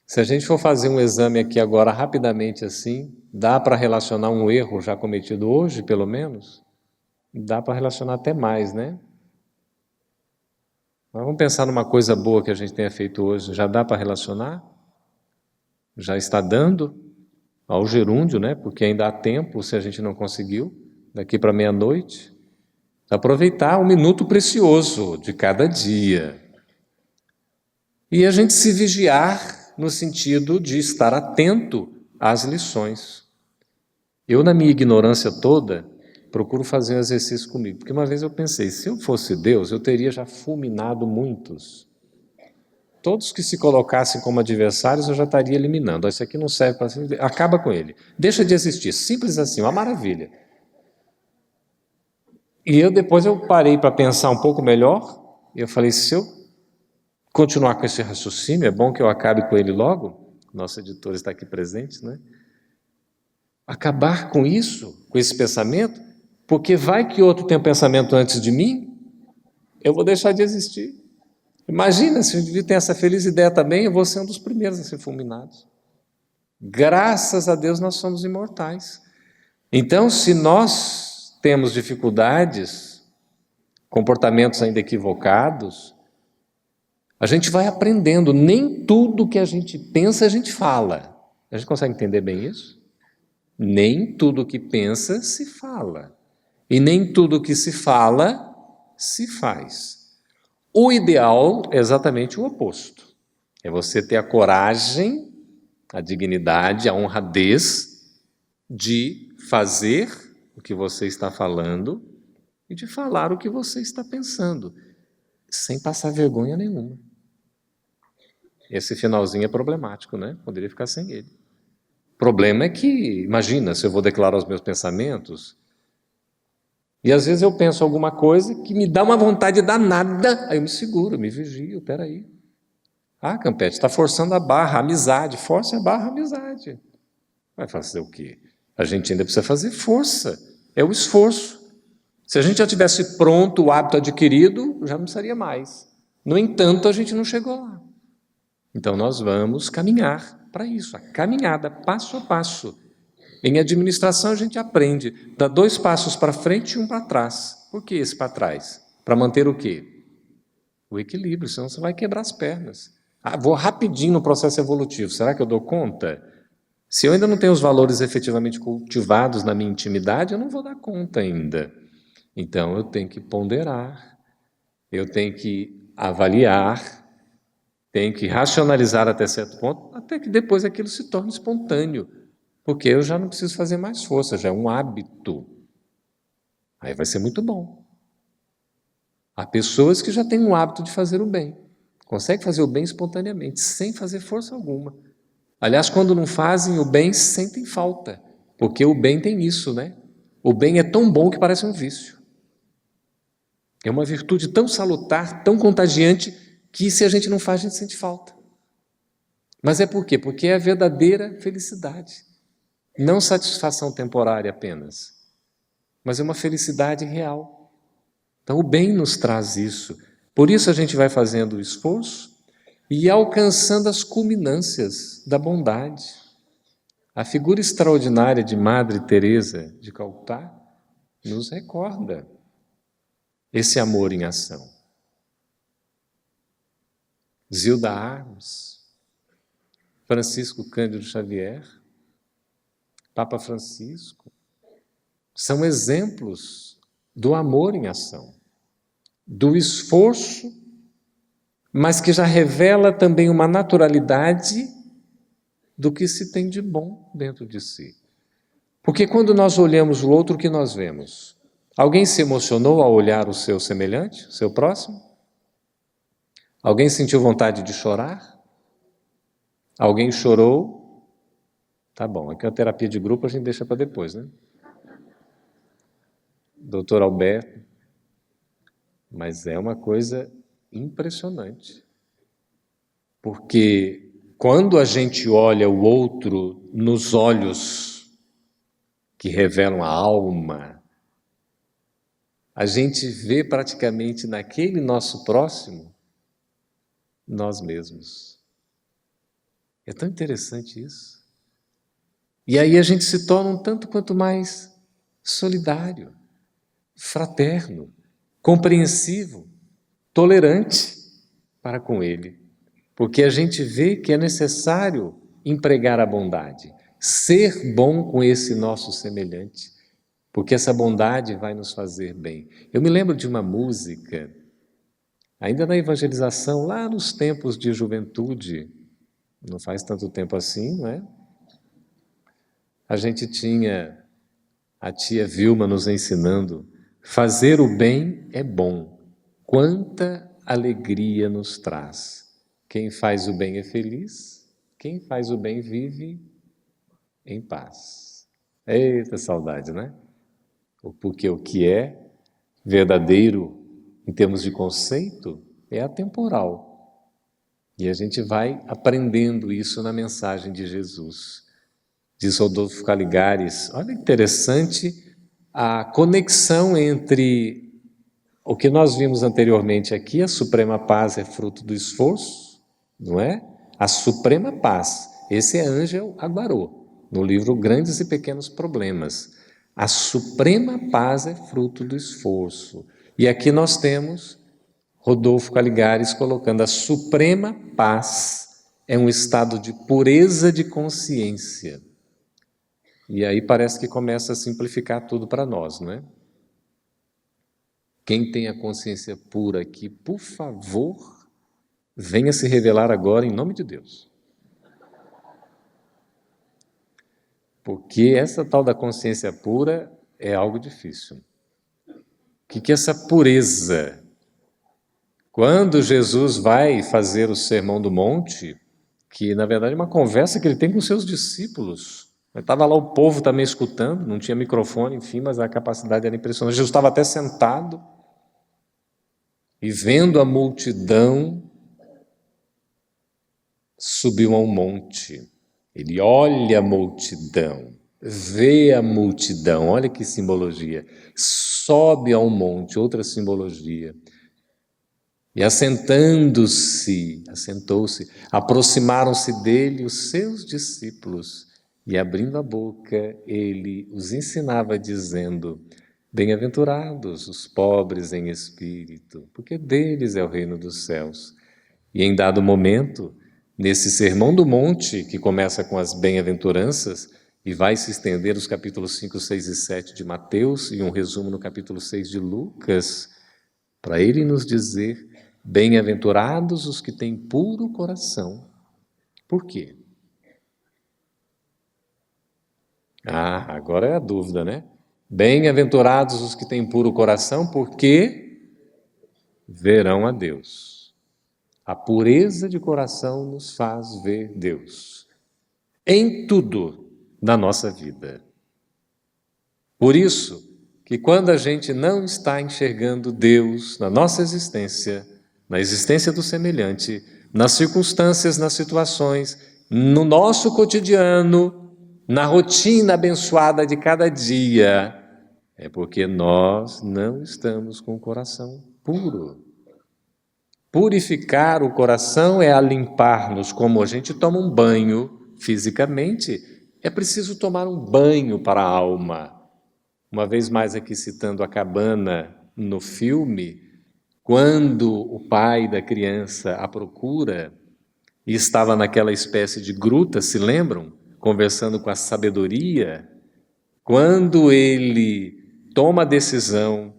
Se a gente for fazer um exame aqui agora rapidamente assim, dá para relacionar um erro já cometido hoje, pelo menos? Dá para relacionar até mais, né? Mas vamos pensar numa coisa boa que a gente tenha feito hoje. Já dá para relacionar? Já está dando ao gerúndio, né? Porque ainda há tempo, se a gente não conseguiu, daqui para meia-noite. Aproveitar um minuto precioso de cada dia. E a gente se vigiar no sentido de estar atento às lições. Eu, na minha ignorância toda, procuro fazer um exercício comigo, porque uma vez eu pensei, se eu fosse Deus, eu teria já fulminado muitos. Todos que se colocassem como adversários, eu já estaria eliminando. Isso aqui não serve para... Acaba com ele. Deixa de existir. Simples assim, uma maravilha. E depois eu parei para pensar um pouco melhor, e eu falei, se eu continuar com esse raciocínio, é bom que eu acabe com ele logo, nosso editor está aqui presente, né? Acabar com isso, com esse pensamento, porque vai que outro tem um pensamento antes de mim, eu vou deixar de existir. Imagina, se o indivíduo tem essa feliz ideia também, eu vou ser um dos primeiros a ser fulminados. Graças a Deus nós somos imortais. Então, se nós temos dificuldades, comportamentos ainda equivocados, a gente vai aprendendo. Nem tudo que a gente pensa, a gente fala. A gente consegue entender bem isso? Nem tudo que pensa, se fala. E nem tudo que se fala, se faz. O ideal é exatamente o oposto. É você ter a coragem, a dignidade, a honradez de fazer o que você está falando e de falar o que você está pensando, sem passar vergonha nenhuma. Esse finalzinho é problemático, né? Poderia ficar sem ele. O problema é que, imagina, se eu vou declarar os meus pensamentos, e às vezes eu penso alguma coisa que me dá uma vontade danada, aí eu me seguro, me vigio, peraí. Ah, Campete, está forçando a barra, a amizade, force a barra, a amizade. Vai fazer o quê? A gente ainda precisa fazer força, é o esforço. Se a gente já tivesse pronto o hábito adquirido, já não precisaria mais. No entanto, a gente não chegou lá. Então nós vamos caminhar para isso, a caminhada, passo a passo. Em administração a gente aprende, dá 2 passos para frente e 1 para trás. Por que esse para trás? Para manter o quê? O equilíbrio, senão você vai quebrar as pernas. Ah, vou rapidinho no processo evolutivo, será que eu dou conta? Se eu ainda não tenho os valores efetivamente cultivados na minha intimidade, eu não vou dar conta ainda. Então eu tenho que ponderar, eu tenho que avaliar, tenho que racionalizar até certo ponto, até que depois aquilo se torne espontâneo, porque eu já não preciso fazer mais força, já é um hábito. Aí vai ser muito bom. Há pessoas que já têm um hábito de fazer o bem, conseguem fazer o bem espontaneamente, sem fazer força alguma. Aliás, quando não fazem o bem, sentem falta, porque o bem tem isso, né? O bem é tão bom que parece um vício. É uma virtude tão salutar, tão contagiante, que se a gente não faz, a gente sente falta. Mas é por quê? Porque é a verdadeira felicidade. Não satisfação temporária apenas, mas é uma felicidade real. Então o bem nos traz isso. Por isso a gente vai fazendo o esforço e alcançando as culminâncias da bondade. A figura extraordinária de Madre Teresa de Calcutá nos recorda esse amor em ação. Zilda Armes, Francisco Cândido Xavier, Papa Francisco, são exemplos do amor em ação, do esforço, mas que já revela também uma naturalidade do que se tem de bom dentro de si. Porque quando nós olhamos o outro, o que nós vemos? Alguém se emocionou ao olhar o seu semelhante, o seu próximo? Alguém sentiu vontade de chorar? Alguém chorou? Tá bom, aqui é a terapia de grupo a gente deixa para depois, né? Doutor Alberto. Mas é uma coisa impressionante. Porque quando a gente olha o outro nos olhos que revelam a alma, a gente vê praticamente naquele nosso próximo nós mesmos. É tão interessante isso. E aí a gente se torna um tanto quanto mais solidário, fraterno, compreensivo, tolerante para com ele. Porque a gente vê que é necessário empregar a bondade, ser bom com esse nosso semelhante, porque essa bondade vai nos fazer bem. Eu me lembro de uma música, ainda na evangelização, lá nos tempos de juventude, não faz tanto tempo assim, não é? A gente tinha a tia Vilma nos ensinando, fazer o bem é bom, quanta alegria nos traz. Quem faz o bem é feliz, quem faz o bem vive em paz. Eita saudade, né? Porque o que é verdadeiro em termos de conceito é atemporal. E a gente vai aprendendo isso na mensagem de Jesus. Diz Rodolfo Caligares, olha que interessante a conexão entre o que nós vimos anteriormente aqui, a suprema paz é fruto do esforço, não é? A suprema paz, esse é Ângel Aguarô, no livro Grandes e Pequenos Problemas. A suprema paz é fruto do esforço. E aqui nós temos Rodolfo Caligares colocando a suprema paz é um estado de pureza de consciência. E aí parece que começa a simplificar tudo para nós, não é? Quem tem a consciência pura aqui, por favor, venha se revelar agora em nome de Deus. Porque essa tal da consciência pura é algo difícil. O que é essa pureza? Quando Jesus vai fazer o Sermão do Monte, que na verdade é uma conversa que ele tem com seus discípulos, estava lá o povo também escutando, não tinha microfone, enfim, mas a capacidade era impressionante. Jesus estava até sentado e vendo a multidão, subiu a um monte. Ele olha a multidão, vê a multidão, olha que simbologia. Sobe a um monte, outra simbologia. E assentou-se, aproximaram-se dele os seus discípulos, e abrindo a boca, ele os ensinava dizendo: bem-aventurados os pobres em espírito, porque deles é o reino dos céus. E em dado momento, nesse Sermão do Monte, que começa com as bem-aventuranças, e vai se estender os capítulos 5, 6 e 7 de Mateus, e um resumo no capítulo 6 de Lucas, para ele nos dizer: bem-aventurados os que têm puro coração. Por quê? Agora é a dúvida, né? Bem-aventurados os que têm puro coração, porque verão a Deus. A pureza de coração nos faz ver Deus em tudo na nossa vida. Por isso que quando a gente não está enxergando Deus na nossa existência, na existência do semelhante, nas circunstâncias, nas situações, no nosso cotidiano, na rotina abençoada de cada dia, é porque nós não estamos com o coração puro. Purificar o coração é a limpar-nos, como a gente toma um banho fisicamente, é preciso tomar um banho para a alma. Uma vez mais aqui citando a cabana no filme, quando o pai da criança a procura e estava naquela espécie de gruta, se lembram? Conversando com a sabedoria, quando ele toma a decisão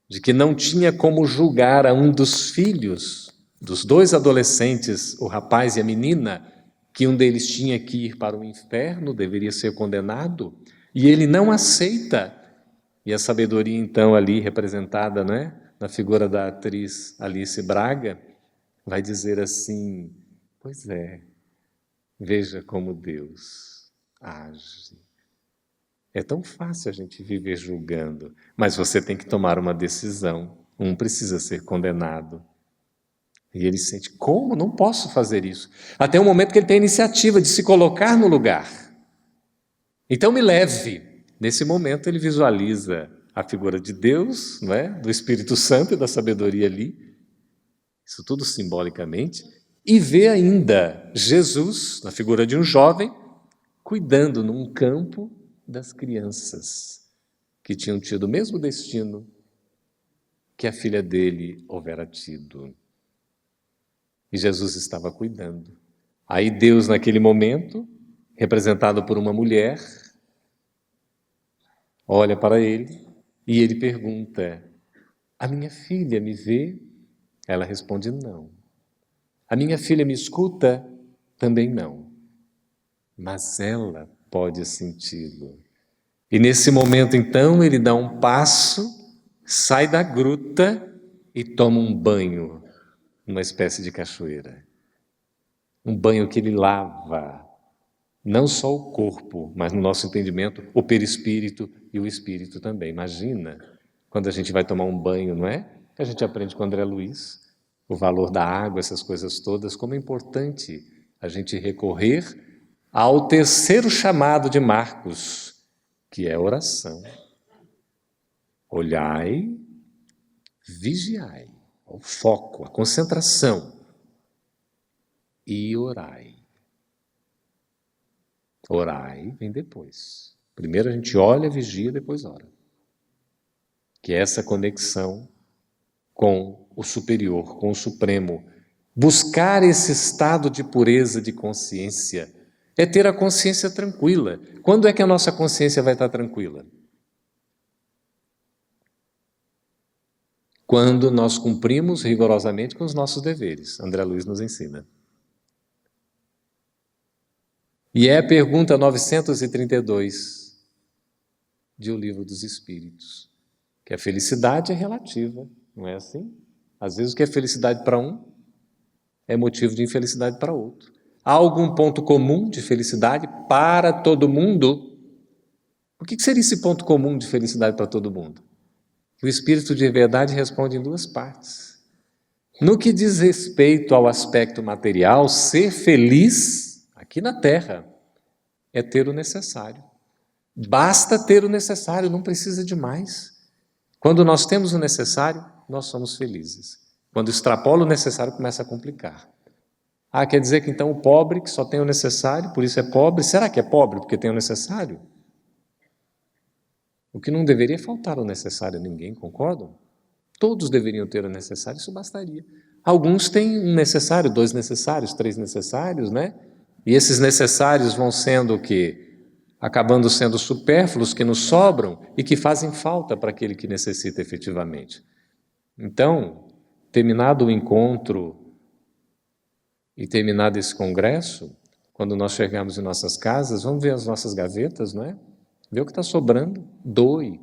de que não tinha como julgar a um dos filhos, dos dois adolescentes, o rapaz e a menina, que um deles tinha que ir para o inferno, deveria ser condenado, e ele não aceita. E a sabedoria, então, ali representada, né, na figura da atriz Alice Braga, vai dizer assim: pois é, veja como Deus age. É tão fácil a gente viver julgando, mas você tem que tomar uma decisão. Um precisa ser condenado. E ele sente: como? Não posso fazer isso. Até o momento que ele tem a iniciativa de se colocar no lugar. Então me leve. Nesse momento ele visualiza a figura de Deus, não é? Do Espírito Santo e da sabedoria ali, isso tudo simbolicamente, e vê ainda Jesus, na figura de um jovem, cuidando num campo das crianças que tinham tido o mesmo destino que a filha dele houvera tido. E Jesus estava cuidando. Aí Deus, naquele momento, representado por uma mulher, olha para ele e ele pergunta: a minha filha me vê? Ela responde: não. A minha filha me escuta? Também não. Mas ela pode senti-lo. E nesse momento, então, ele dá um passo, sai da gruta e toma um banho numa espécie de cachoeira. Um banho que ele lava não só o corpo, mas no nosso entendimento, o perispírito e o espírito também. Imagina quando a gente vai tomar um banho, não é? Que a gente aprende com o André Luiz, o valor da água, essas coisas todas, como é importante a gente recorrer ao terceiro chamado de Marcos, que é a oração. Olhai, vigiai, o foco, a concentração, e orai. Orai vem depois. Primeiro a gente olha, vigia, depois ora. Que é essa conexão com o superior, com o supremo. Buscar esse estado de pureza de consciência é ter a consciência tranquila. Quando é que a nossa consciência vai estar tranquila? Quando nós cumprimos rigorosamente com os nossos deveres. André Luiz nos ensina. E é a pergunta 932 de O Livro dos Espíritos, que a felicidade é relativa, não é assim? Às vezes o que é felicidade para um é motivo de infelicidade para outro. Há algum ponto comum de felicidade para todo mundo? O que seria esse ponto comum de felicidade para todo mundo? O Espírito de verdade responde em duas partes. No que diz respeito ao aspecto material, ser feliz aqui na Terra é ter o necessário. Basta ter o necessário, não precisa de mais. Quando nós temos o necessário, nós somos felizes. Quando extrapola o necessário, começa a complicar. Ah, quer dizer que então o pobre que só tem o necessário, por isso é pobre, será que é pobre porque tem o necessário? O que não deveria faltar o necessário a ninguém, concordam? Todos deveriam ter o necessário, isso bastaria. Alguns têm um necessário, dois necessários, três necessários, né? E esses necessários vão sendo o quê? Acabando sendo supérfluos, que nos sobram e que fazem falta para aquele que necessita efetivamente. Então, terminado o encontro e terminado esse congresso, quando nós chegarmos em nossas casas, vamos ver as nossas gavetas, não é? Ver o que está sobrando, doe.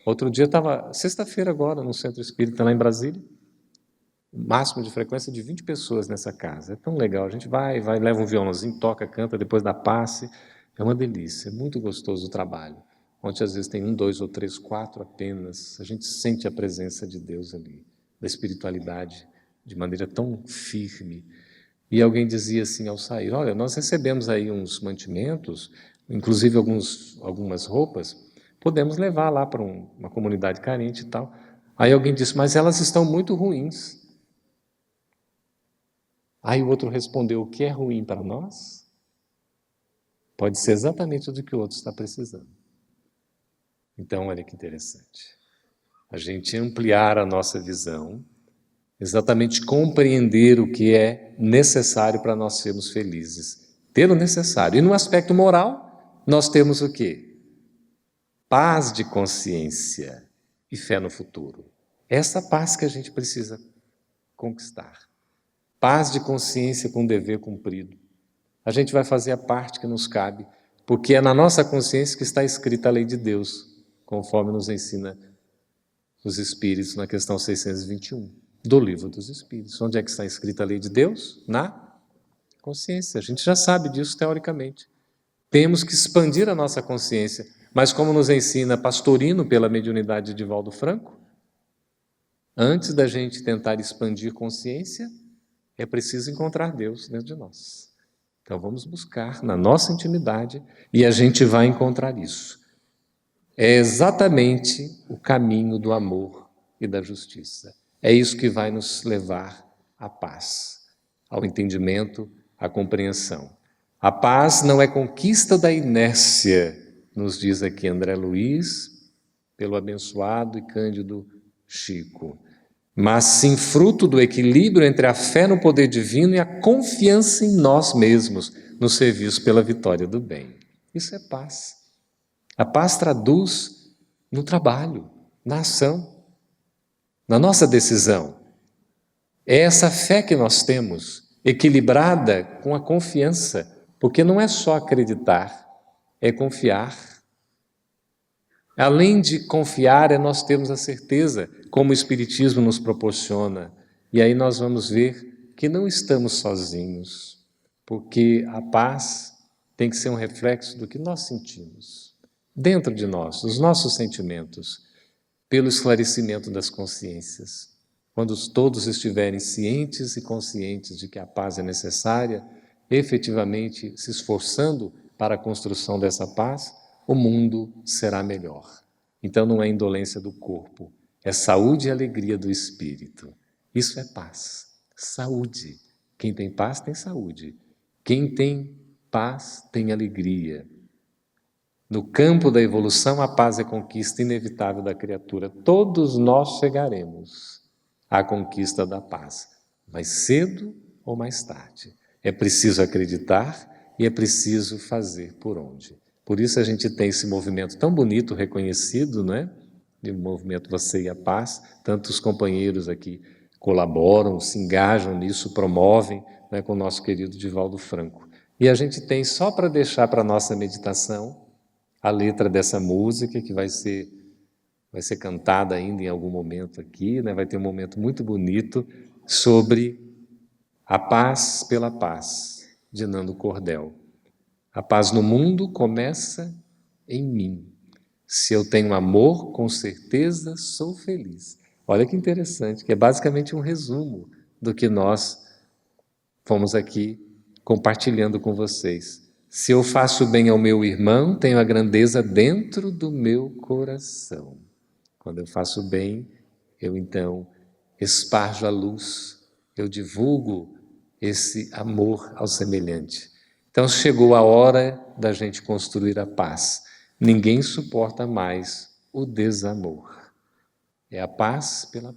Outro dia estava, sexta-feira agora, no Centro Espírita, lá em Brasília, máximo de frequência de 20 pessoas nessa casa. É tão legal, a gente vai, leva um violãozinho, toca, canta, depois dá passe. É uma delícia, é muito gostoso o trabalho. Onde às vezes tem um, dois ou três, quatro apenas, a gente sente a presença de Deus ali. da espiritualidade de maneira tão firme. E alguém dizia assim ao sair: olha, nós recebemos aí uns mantimentos, inclusive algumas roupas, podemos levar lá para uma comunidade carente e tal. Aí alguém disse: mas elas estão muito ruins. Aí o outro respondeu: o que é ruim para nós pode ser exatamente do que o outro está precisando. Então, olha que interessante. A gente ampliar a nossa visão, exatamente compreender o que é necessário para nós sermos felizes. Ter o necessário. E no aspecto moral, nós temos o quê? Paz de consciência e fé no futuro. Essa paz que a gente precisa conquistar. Paz de consciência com o dever cumprido. A gente vai fazer a parte que nos cabe, porque é na nossa consciência que está escrita a lei de Deus, conforme nos ensina os Espíritos na questão 621 do Livro dos Espíritos. Onde é que está escrita a lei de Deus? Na consciência. A gente já sabe disso teoricamente. Temos que expandir a nossa consciência, mas como nos ensina Pastorino pela mediunidade de Divaldo Franco, antes da gente tentar expandir consciência, é preciso encontrar Deus dentro de nós. Então vamos buscar na nossa intimidade e a gente vai encontrar isso. É exatamente o caminho do amor e da justiça. É isso que vai nos levar à paz, ao entendimento, à compreensão. A paz não é conquista da inércia, nos diz aqui André Luiz, pelo abençoado e cândido Chico, mas sim fruto do equilíbrio entre a fé no poder divino e a confiança em nós mesmos, no serviço pela vitória do bem. Isso é paz. A paz traduz no trabalho, na ação, na nossa decisão. É essa fé que nós temos, equilibrada com a confiança, porque não é só acreditar, é confiar. Além de confiar, nós temos a certeza, como o Espiritismo nos proporciona. E aí nós vamos ver que não estamos sozinhos, porque a paz tem que ser um reflexo do que nós sentimos, dentro de nós, dos nossos sentimentos, pelo esclarecimento das consciências. Quando todos estiverem cientes e conscientes de que a paz é necessária, efetivamente se esforçando para a construção dessa paz, o mundo será melhor. Então não é indolência do corpo, é saúde e alegria do espírito. Isso é paz, saúde. Quem tem paz tem saúde. Quem tem paz tem alegria. No campo da evolução, a paz é conquista inevitável da criatura. Todos nós chegaremos à conquista da paz, mais cedo ou mais tarde. É preciso acreditar e é preciso fazer por onde. Por isso a gente tem esse movimento tão bonito, reconhecido, não é? O movimento Você e a Paz. Tantos companheiros aqui colaboram, se engajam nisso, promovem, né, com o nosso querido Divaldo Franco. E a gente tem, só para deixar para a nossa meditação, a letra dessa música que vai ser cantada ainda em algum momento aqui, né? Vai ter um momento muito bonito sobre a paz pela paz, de Nando Cordel. A paz no mundo começa em mim. Se eu tenho amor, com certeza sou feliz. Olha que interessante, que é basicamente um resumo do que nós fomos aqui compartilhando com vocês. Se eu faço bem ao meu irmão, tenho a grandeza dentro do meu coração. Quando eu faço bem, eu então esparjo a luz, eu divulgo esse amor ao semelhante. Então chegou a hora da gente construir a paz. Ninguém suporta mais o desamor. É a paz pela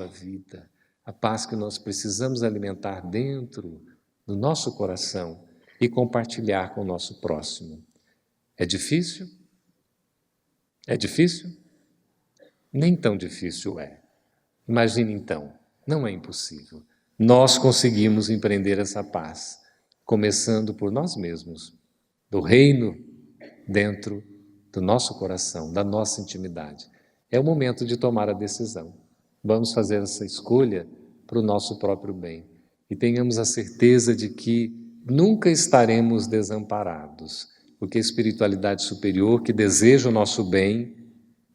vida, a paz que nós precisamos alimentar dentro do nosso coração e compartilhar com o nosso próximo. É difícil? É difícil? Nem tão difícil é. Imagine então, não é impossível. Nós conseguimos empreender essa paz, começando por nós mesmos, do reino dentro do nosso coração, da nossa intimidade. É o momento de tomar a decisão. Vamos fazer essa escolha para o nosso próprio bem. E tenhamos a certeza de que nunca estaremos desamparados, porque a espiritualidade superior, que deseja o nosso bem,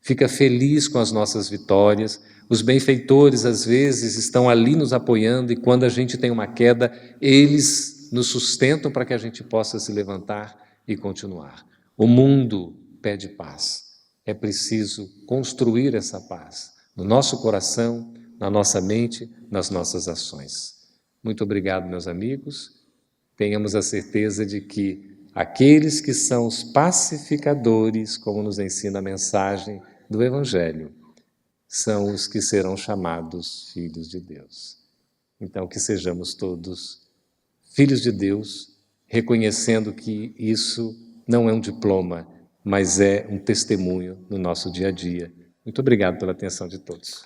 fica feliz com as nossas vitórias, Os benfeitores, às vezes, estão ali nos apoiando e quando a gente tem uma queda, eles nos sustentam para que a gente possa se levantar e continuar. O mundo pede paz. É preciso construir essa paz no nosso coração, na nossa mente, nas nossas ações. Muito obrigado, meus amigos. Tenhamos a certeza de que aqueles que são os pacificadores, como nos ensina a mensagem do Evangelho, são os que serão chamados filhos de Deus. Então, que sejamos todos filhos de Deus, reconhecendo que isso não é um diploma, mas é um testemunho no nosso dia a dia. Muito obrigado pela atenção de todos.